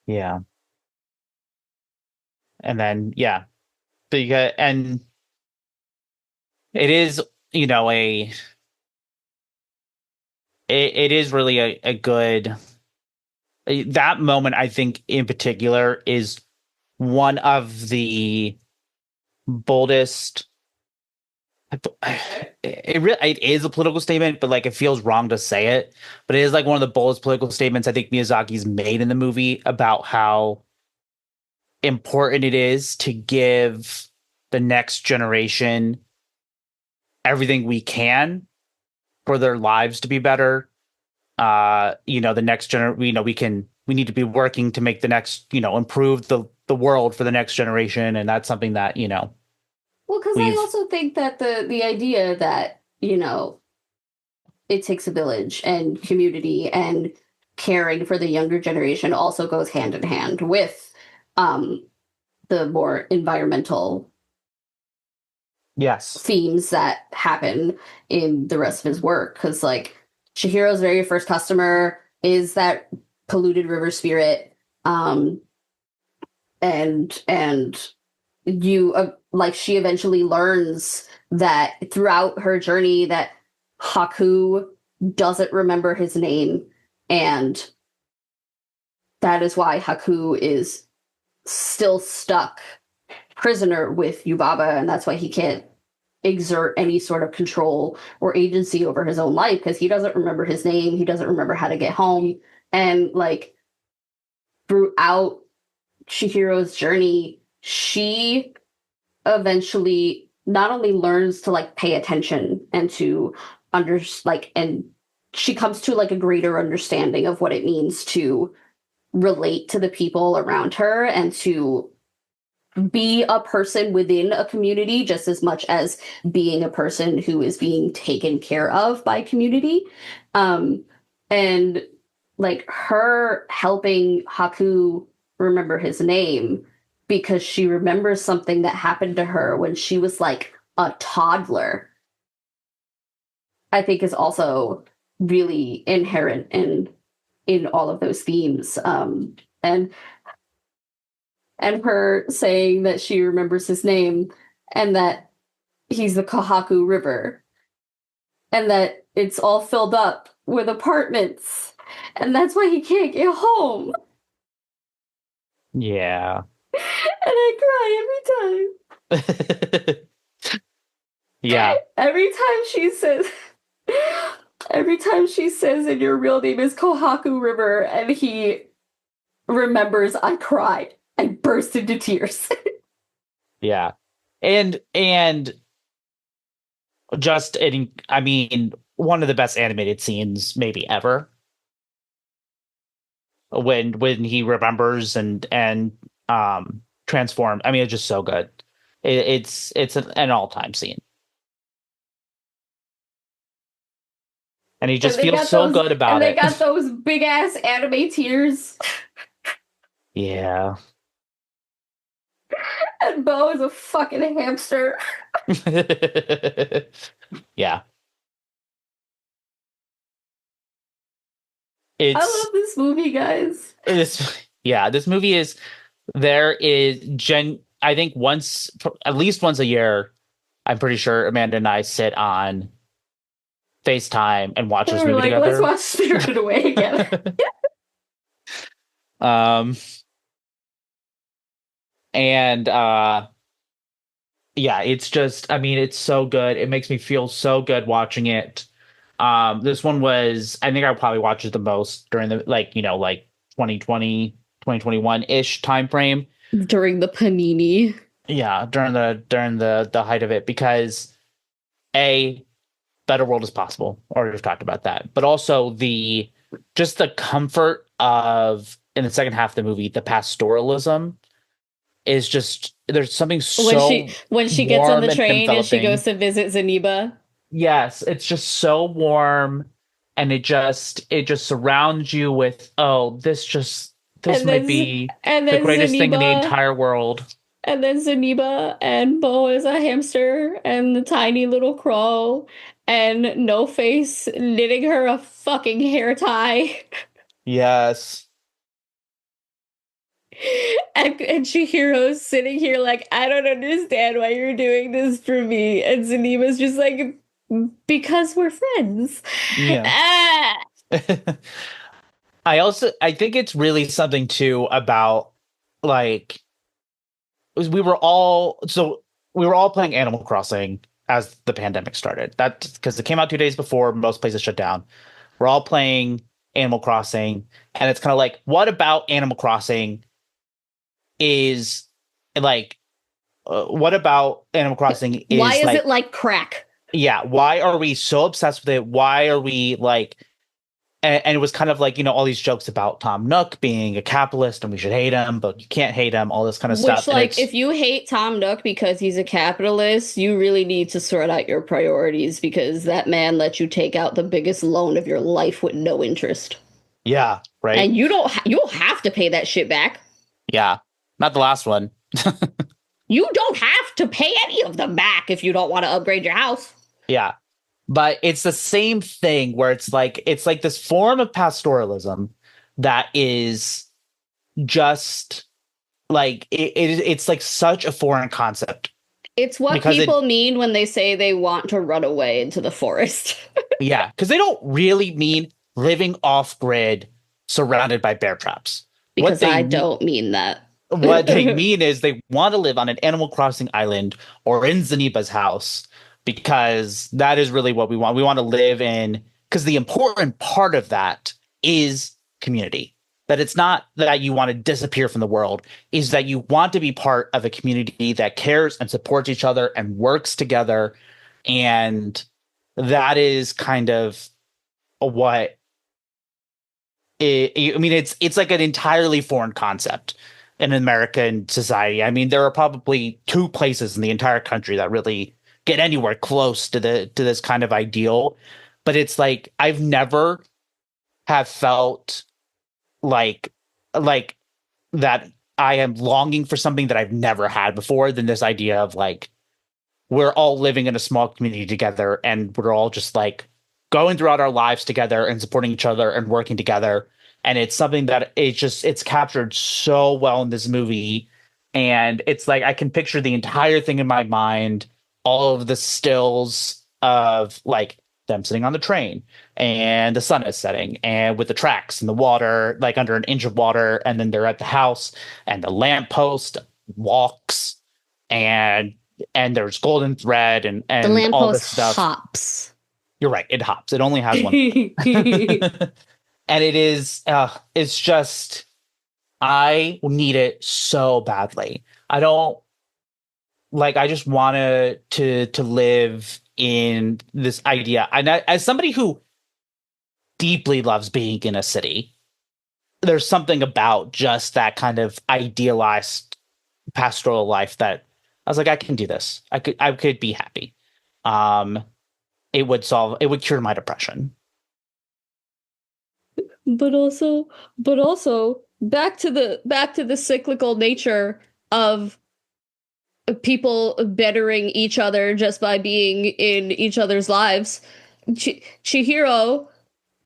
Yeah. And then yeah. Because and it is, you know, it is really a good that moment I think in particular is one of the boldest. It is a political statement, but like it feels wrong to say it. But it is like one of the boldest political statements I think Miyazaki's made in the movie about how important it is to give the next generation everything we can for their lives to be better. The next we need to be working to make the next, improve the world for the next generation, and that's something that, Well, because I we've also think that the idea that, it takes a village and community and caring for the younger generation also goes hand in hand with um the more environmental yes. themes that happen in the rest of his work. Because like Chihiro's very first customer is that polluted river spirit. And you like she eventually learns that throughout her journey that Haku doesn't remember his name, and that is why Haku is still stuck prisoner with Yubaba, and that's why he can't exert any sort of control or agency over his own life because he doesn't remember his name, he doesn't remember how to get home. And like throughout Chihiro's journey, she eventually not only learns to like pay attention and to and she comes to like a greater understanding of what it means to relate to the people around her and to be a person within a community just as much as being a person who is being taken care of by community. And like her helping Haku remember his name because she remembers something that happened to her when she was like a toddler, I think is also really inherent in all of those themes. And her saying that she remembers his name and that he's the Kohaku River and that it's all filled up with apartments and that's why he can't get home. Yeah. And I cry every time. Yeah. Every time she says and your real name is Kohaku River and he remembers, I cried. I burst into tears. Yeah. And just I mean, one of the best animated scenes maybe ever. When he remembers and transform. I mean, it's just so good. It's an all-time scene. And he just feels so good about and it. they got those big ass anime tears. Yeah. And Bo is a fucking hamster. Yeah. I love this movie, guys. This movie is I think at least once a year, I'm pretty sure Amanda and I sit on FaceTime and watch this movie together. Let's watch Spirited Away again. And yeah, it's just, I mean, it's so good. It makes me feel so good watching it. This one was, I think I probably watched it the most during the, like 2020, 2021-ish time frame. During the Panini. Yeah, during the height of it, because A, better world is possible. Already we've talked about that. But also the comfort of, in the second half of the movie, the pastoralism is just, there's something so when she gets on the train and she goes to visit Zaniba. Yes, it's just so warm, and it just surrounds you with, oh, this might be the greatest thing in the entire world. And then Zaniba and Bo is a hamster and the tiny little crow and No Face knitting her a fucking hair tie. Yes. And Chihiro's sitting here like, I don't understand why you're doing this for me. And Zaniba's just like, because we're friends. Yeah. I think it's really something too about, like, we were all playing Animal Crossing as the pandemic started. That because it came out 2 days before most places shut down. We're all playing Animal Crossing, and it's kind of like, what about Animal Crossing is like, what about Animal Crossing is why is it like crack? Yeah, why are we so obsessed with it? Why are we like, and it was kind of like, all these jokes about Tom Nook being a capitalist and we should hate him, but you can't hate him, all this kind of stuff. Which, like, if you hate Tom Nook because he's a capitalist, you really need to sort out your priorities, because that man let you take out the biggest loan of your life with no interest. Yeah, right. And you'll have to pay that shit back. Yeah, not the last one. You don't have to pay any of them back if you don't want to upgrade your house. Yeah. But it's the same thing where it's like this form of pastoralism that is just like, it's like such a foreign concept. It's what people mean when they say they want to run away into the forest. Yeah, because they don't really mean living off grid surrounded by bear traps. Because I don't mean that. What they mean is they want to live on an Animal Crossing island or in Zaniba's house, because that is really what we want. We want to live in, because the important part of that is community. That it's not that you want to disappear from the world, is that you want to be part of a community that cares and supports each other and works together. And that is kind of what I mean, it's like an entirely foreign concept in American society. I mean, there are probably two places in the entire country that really get anywhere close to the to this kind of ideal. But it's like I've never have felt like like that I am longing for something that I've never had before than this idea of like we're all living in a small community together and we're all just like going throughout our lives together and supporting each other and working together. And it's something that it's captured so well in this movie. And it's like I can picture the entire thing in my mind, all of the stills of like them sitting on the train and the sun is setting and with the tracks and the water, like under an inch of water, and then they're at the house and the lamppost walks and there's golden thread The and all lamppost this stuff. hops. You're right, it hops. It only has one. And it is it's just I need it so badly. I don't like I just want to live in this idea. And as somebody who deeply loves being in a city, there's something about just that kind of idealized pastoral life that I was like, I can do this. I could be happy. Um, it would cure my depression. But also, back to the cyclical nature of people bettering each other just by being in each other's lives. Chihiro,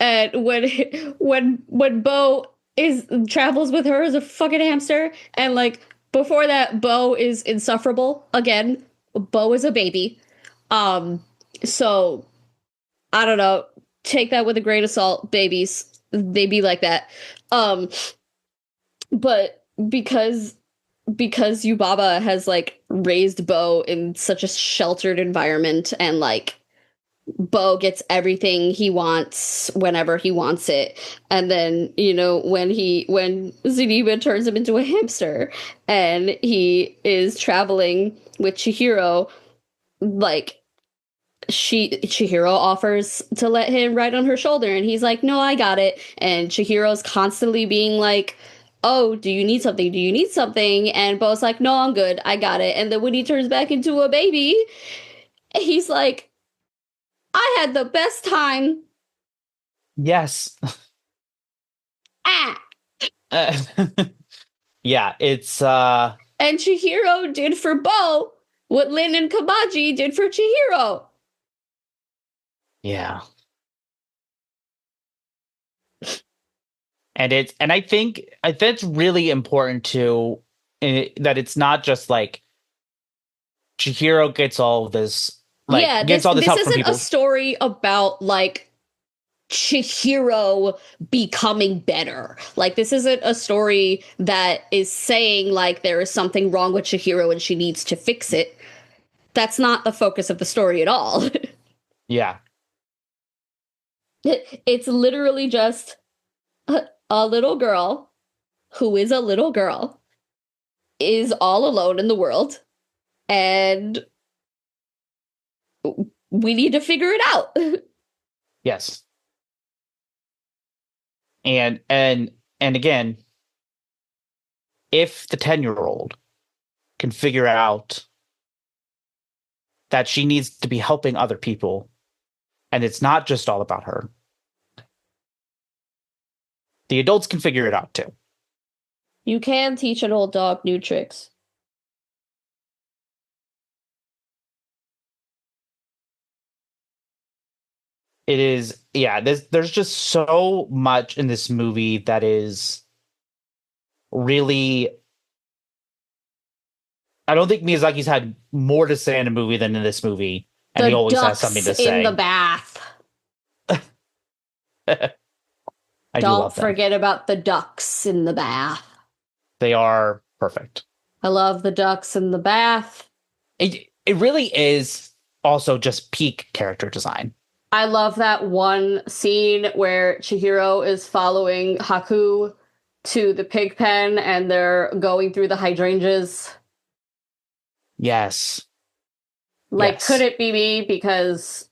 and when Bo is travels with her as a fucking hamster, and like before that, Bo is insufferable again. Bo is a baby. So I don't know. Take that with a grain of salt, babies. They be like that. Um, but because Yubaba has like raised Bo in such a sheltered environment, and like Bo gets everything he wants whenever he wants it. And then, you know, when Zuniba turns him into a hamster and he is traveling with Chihiro, like Chihiro offers to let him ride on her shoulder, and he's like, "No, I got it." And Chihiro's constantly being like, "Oh, do you need something? Do you need something?" And Bo's like, "No, I'm good. I got it." And then when he turns back into a baby, he's like, "I had the best time." Yes. Ah. Uh, yeah, it's And Chihiro did for Bo what Lin and Kabaji did for Chihiro. yeah. And I think that's really important too, that it's not just like Chihiro gets all of this like Yeah, gets this all this this help from isn't a people. story about like Chihiro becoming better. Like, this isn't a story that is saying like there is something wrong with Chihiro and she needs to fix it. That's not the focus of the story at all. Yeah. It's literally just a little girl who is a little girl is all alone in the world, and we need to figure it out. Yes. And again, if the 10-year-old can figure out that she needs to be helping other people and it's not just all about her, the adults can figure it out too. You can teach an old dog new tricks. It is, yeah, there's just so much in this movie that is really I don't think Miyazaki's had more to say in a movie than in this movie, and he The always has something ducks to in the say. bath. I do Don't love them. forget about the ducks in the bath. They are perfect. I love the ducks in the bath. It really is also just peak character design. I love that one scene where Chihiro is following Haku to the pig pen and they're going through the hydrangeas. Yes. Like, Yes. could it be me? Because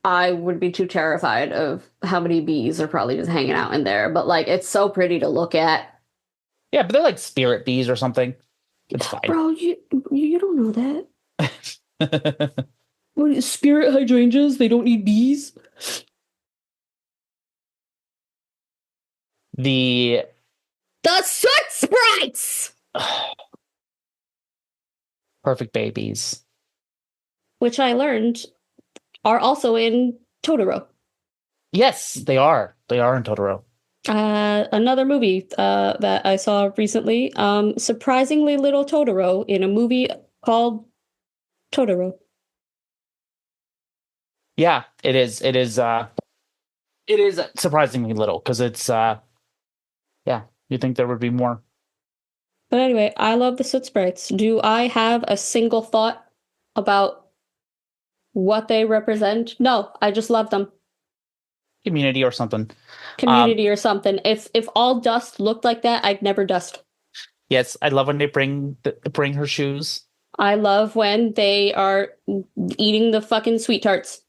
I would be too terrified of how many bees are probably just hanging out in there. But like, it's so pretty to look at. Yeah, but they're like spirit bees or something. It's fine. Bro, you don't know that. What, spirit hydrangeas? They don't need bees. The The soot sprites, perfect babies. which I learned are also in Totoro. Yes, they are. They are in Totoro. Another movie that I saw recently, surprisingly little Totoro in a movie called Totoro. Yeah, it is. It is surprisingly little because it's yeah, you think there would be more. But anyway, I love the soot sprites. Do I have a single thought about what they represent? No, I just love them. Community or something. Community or something. If all dust looked like that, I'd never dust. Yes, I love when they bring her shoes. I love when they are eating the fucking sweet tarts.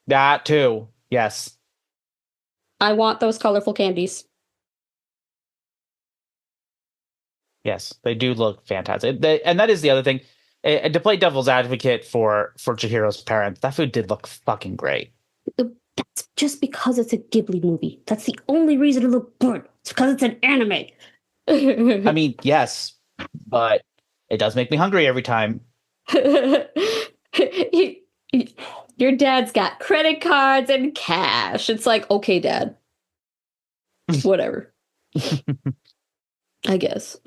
That too. Yes. I want those colorful candies. Yes, they do look fantastic. And that is the other thing. To play devil's advocate for Chihiro's parents, that food did look fucking great. That's just because it's a Ghibli movie. That's the only reason it looked good. It's because it's an anime. I mean, yes, but it does make me hungry every time. Your dad's got credit cards and cash. It's like, okay, dad. Whatever. I guess.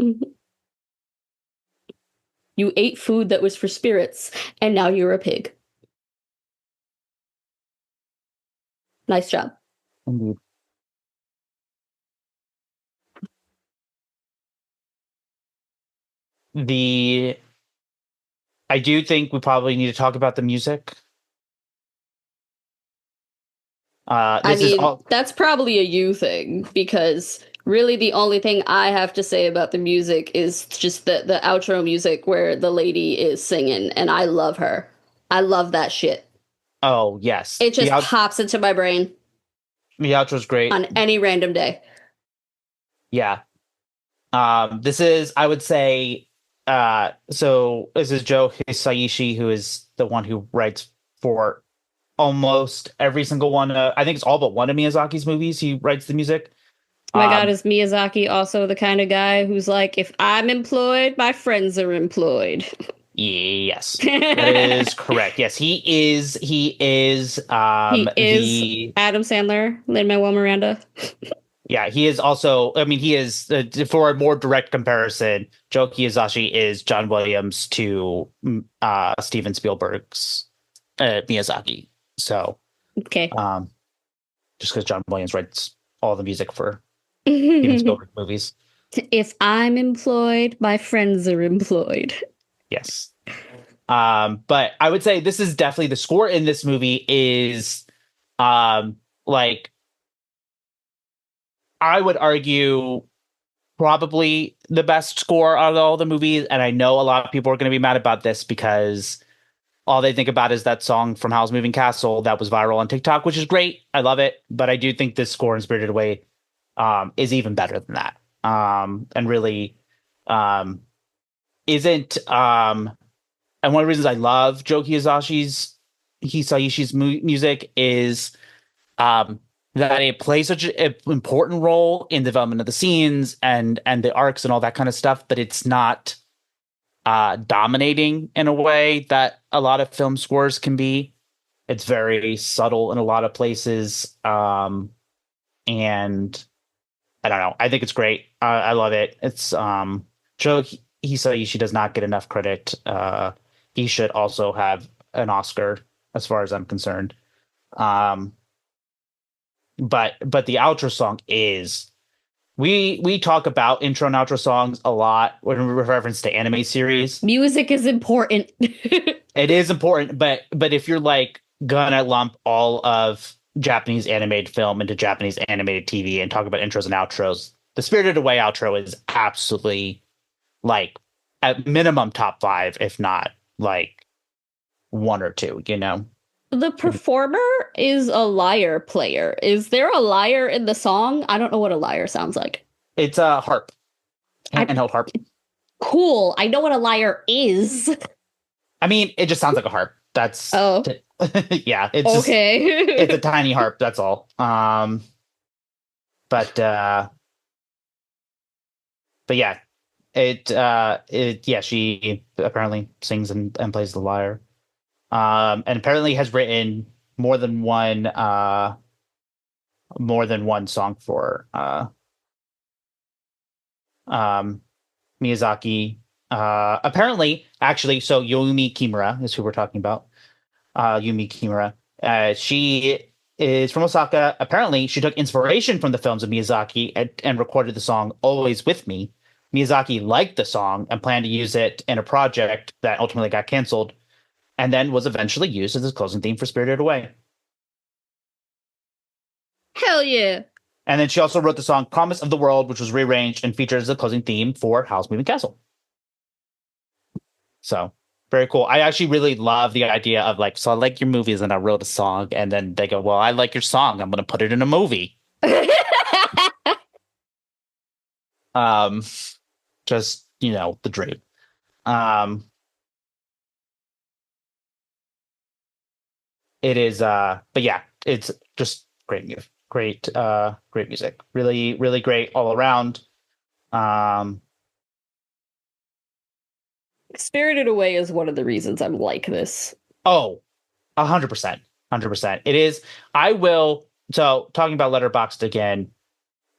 You ate food that was for spirits, and now you're a pig. Nice job. Indeed. I do think we probably need to talk about the music. That's probably a you thing because really the only thing I have to say about the music is just the outro music where the lady is singing, and I love her. I love that shit. Oh, yes. It just pops into my brain. The outro's great. On any random day. Yeah. This is, I would say, so this is Joe Hisaishi, who is the one who writes for almost every single one. I think it's all but one of Miyazaki's movies. He writes the music. Oh my God, is Miyazaki also the kind of guy who's like, if I'm employed, my friends are employed? Yes, that is correct. Yes, he is. He is. Adam Sandler, Lin-Manuel Miranda. Yeah, he is also. I mean, he is. For a more direct comparison, Joe Kiyosashi is John Williams to Steven Spielberg's Miyazaki. So, okay. Just because John Williams writes all the music for Steven Spielberg movies. If I'm employed, my friends are employed. Yes. But I would say this is definitely the score in this movie is like I would argue probably the best score out of all the movies. And I know a lot of people are going to be mad about this because all they think about is that song from Howl's Moving Castle that was viral on TikTok, which is great. I love it. But I do think this score in Spirited Away is even better than that. And really isn't and one of the reasons I love Joe Hisaishi's music is that it plays such an important role in the development of the scenes and the arcs and all that kind of stuff, but it's not dominating in a way that a lot of film scores can be. It's very subtle in a lot of places, and I don't know. I think it's great. I love it. It's Joe Hisaishi does not get enough credit. He should also have an Oscar, as far as I'm concerned. But the outro song is we talk about intro and outro songs a lot when we reference to anime series. Music is important. It is important, but if you're like gonna lump all of Japanese animated film into Japanese animated TV and talk about intros and outros, the Spirited Away outro is absolutely like at minimum top 5, if not like 1 or 2, you know? The performer is a lyre player. Is there a lyre in the song? I don't know what a lyre sounds like. It's a harp, I handheld harp. cool. I know what a lyre is. I mean, it just sounds like a harp. That's Oh, yeah. It's a okay. tiny harp. That's all. But but yeah, she apparently sings and plays the lyre. And apparently has written more than one song for um Miyazaki. Apparently, actually, so Yumi Kimura is who we're talking about. Yumi Kimura. She is from Osaka. Apparently, she took inspiration from the films of Miyazaki and recorded the song "Always with Me." Miyazaki liked the song and planned to use it in a project that ultimately got canceled, and then was eventually used as his closing theme for Spirited Away. Hell yeah. And then she also wrote the song "Promise of the World," which was rearranged and features the closing theme for Howl's Moving Castle. So very cool. I actually really love the idea of like, so I like your movies and I wrote a song, and then they go, well, I like your song. I'm going to put it in a movie. Um, just, the dream. Um, it is, but yeah, it's just great music. Great music. Really, really great all around. Um, Spirited Away is one of the reasons I'm like this. oh, 100%. 100%. It is. I will. So talking about Letterboxd again,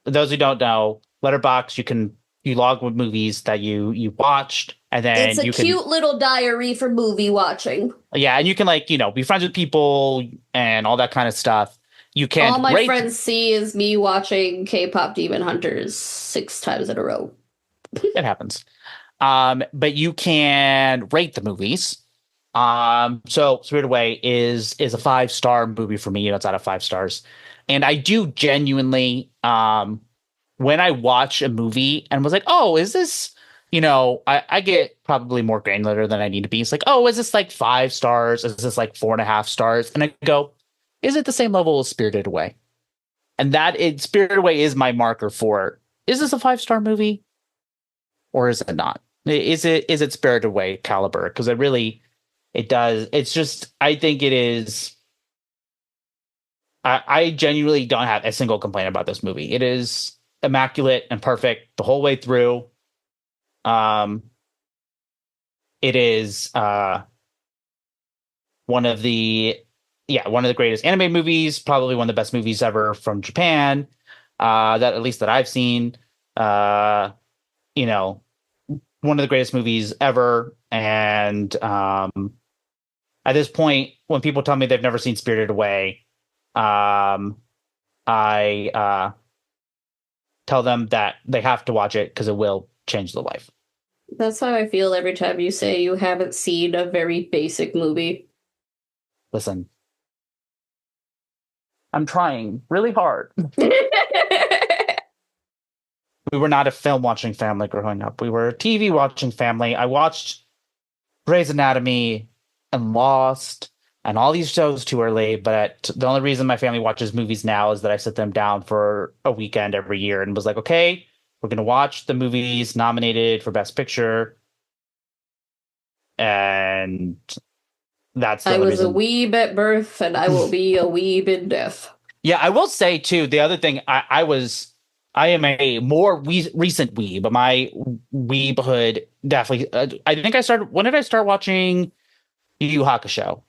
those who don't know, Letterboxd, you log with movies that you watched, and It's then a you can, cute little diary for movie watching. yeah, and you can like, be friends with people and all that kind of stuff. You All can my rate. friends see is me watching K-pop Demon Hunters 6 times in a row. It happens. But you can rate the movies. So Spirited Away is a 5-star movie for me. It's out of 5 stars. And I do genuinely, when I watch a movie and was like, oh, is this, I get probably more granular than I need to be. It's like, oh, is this like 5 stars? Is this like 4.5 stars? And I go, is it the same level as Spirited Away? And Spirited Away is my marker for, is this a 5-star movie or is it not? Is it Spirited Away caliber? Because it does. It's just, I think it is. I genuinely don't have a single complaint about this movie. It is immaculate and perfect the whole way through. Um, it is one of the one of the greatest anime movies, probably one of the best movies ever from Japan. That at least that I've seen. You know, one of the greatest movies ever. And at this point, when people tell me they've never seen Spirited Away, I tell them that they have to watch it because it will change their life. That's how I feel every time you say you haven't seen a very basic movie. Listen, I'm trying really hard. We were not a film watching family growing up. We were a TV watching family. I watched Grey's Anatomy and Lost and all these shows too early. But the only reason my family watches movies now is that I sit them down for a weekend every year and was like, okay, we're going to watch the movies nominated for Best Picture. And that's the I other was a reason. weeb at birth, and I will be a weeb in death. Yeah, I will say too, the other thing I am a more recent weeb, but my weebhood definitely. I think I started. When did I start watching Yu Yu Hakusho?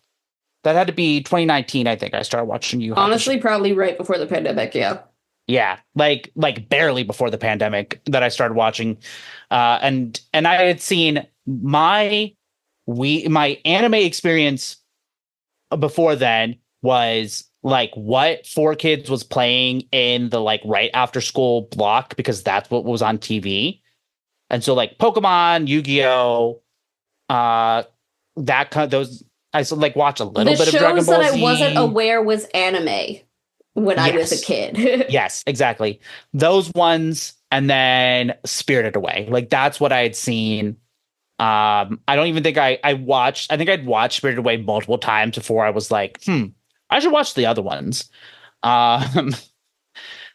That had to be 2019. I think I started watching Yu Yu Hakusho. Honestly, probably right before the pandemic. Yeah. Yeah, like barely before the pandemic that I started watching, and I had seen my anime experience before then was like what 4Kids was playing in the like right after school block because that's what was on TV. And so like Pokemon, Yu-Gi-Oh, that kind of those I so like watch a little The bit of Dragon shows that Ball I Z. wasn't aware was anime when I was a Yes. kid. Yes, exactly. Those ones and then Spirited Away. Like that's what I had seen I don't even think I watched. I think I'd watched Spirited Away multiple times before I was like, I should watch the other ones. Um,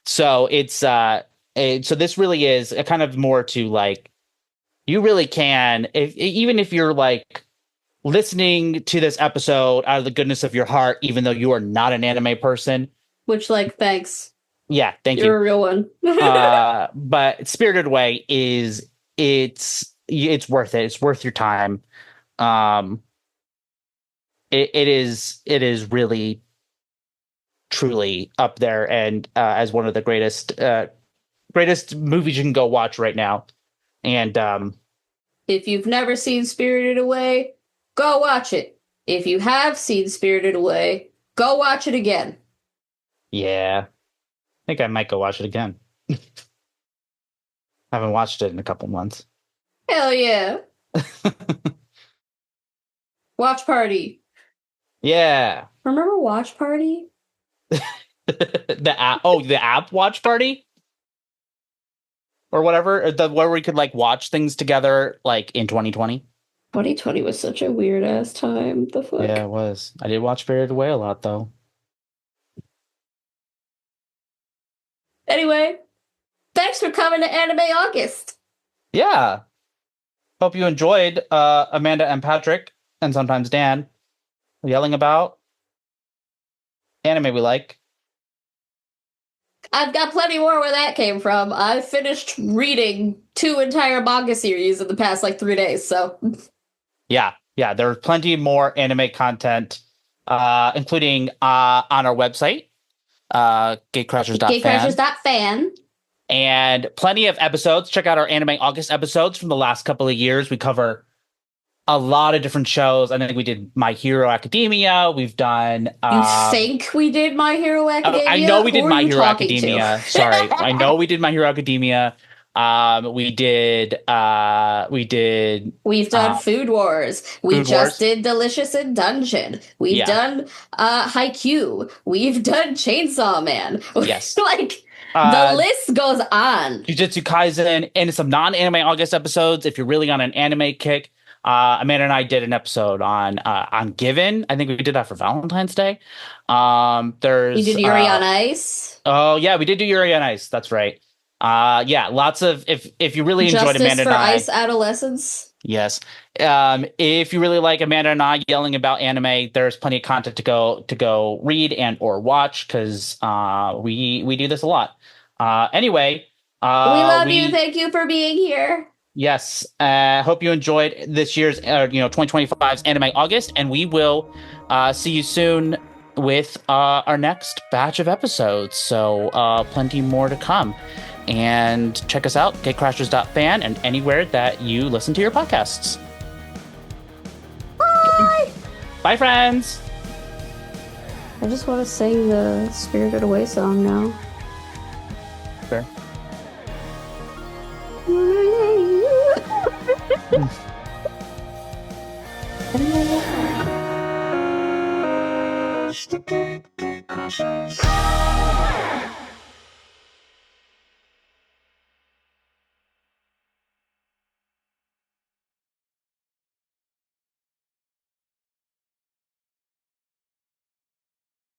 so so this really is a kind of more to like, you really can, if even if you're like listening to this episode out of the goodness of your heart, even though you are not an anime person. Which, like, thanks. Yeah, thank you. You're a real one. But Spirited Away it's worth it. It's worth your time. It is really truly up there, and as one of the greatest movies you can go watch right now. And if you've never seen Spirited Away, go watch it. If you have seen Spirited Away, go watch it again. Yeah, I think I might go watch it again. Haven't watched it in a couple months. Hell yeah. Watch Party. Yeah. Remember Watch Party? The app Watch Party? Or whatever, where we could like watch things together like in 2020. 2020 was such a weird ass time. The fuck? Yeah, it was. I did watch Spirited Away a lot though. Anyway, thanks for coming to Anime August. Yeah. Hope you enjoyed Amanda and Patrick, and sometimes Dan, yelling about anime we like. I've got plenty more where that came from. I finished reading 2 entire manga series in the past like 3 days, so. Yeah, there's plenty more anime content, including on our website, gatecrashers.fan. Gatecrashers.fan. And plenty of episodes. Check out our Anime August episodes from the last couple of years. We cover a lot of different shows. I think we did My Hero Academia. We've done. You think we did My Hero Academia? I know we did My Hero Academia. Sorry, I know we did My Hero Academia. We've done Food Wars. We just did Delicious in Dungeon. We've done Haikyuu. We've done Chainsaw Man. Yes. Like, the list goes on. Jujutsu Kaisen and some non-anime August episodes. If you're really on an anime kick, Amanda and I did an episode on Given. I think we did that for Valentine's Day. You did Yuri on Ice. Oh yeah, we did do Yuri on Ice. That's right. Lots of if you really enjoyed Amanda and I. Ice Adolescence. Yes. If you really like Amanda and I yelling about anime, there's plenty of content to go read and or watch, because we do this a lot. Anyway, we love you. Thank you for being here. Yes. Hope you enjoyed this year's 2025's Anime August, and we will see you soon with our next batch of episodes. So plenty more to come. And check us out, gatecrashers.fan, and anywhere that you listen to your podcasts. Bye! Bye, friends! I just want to sing the Spirited Away song now. Fair.